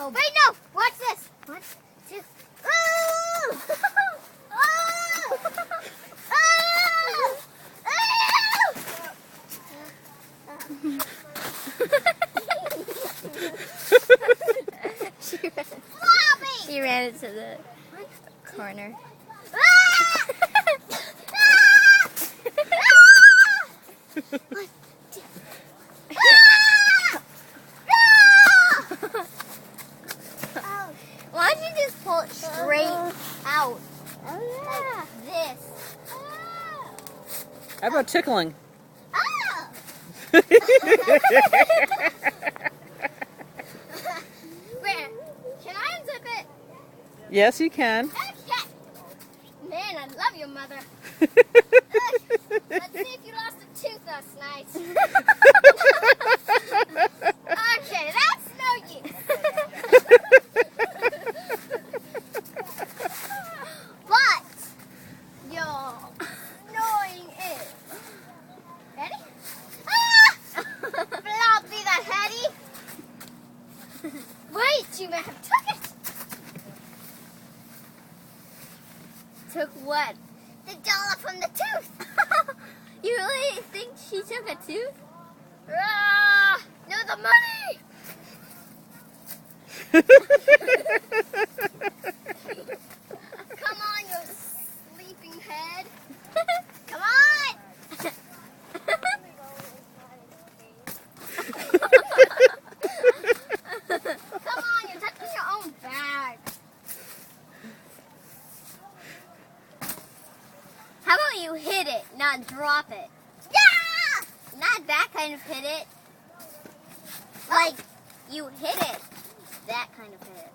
Oh. Wait, no! Watch this! 1, 2. Oh! Oh! Oh! She ran into the corner. Why don't you just pull it straight out? Like this. How about tickling? Oh! Where? Can I unzip it? Yes, you can. Okay. Man, I love your mother. Let's see if you lost a tooth last night. Okay, that's no use. But your annoying is. Ready? Ah! Floppy the heady. Wait, you may have took it. Took what? The dollar from the tooth. You really think she took a tooth? Ah, no, the money. Come on, you sleeping head. Come on. Come on, you're touching your own bag. How about you hit it, not drop it? Yeah! Not that kind of hit it. Like, you hit it. That kind of hit it.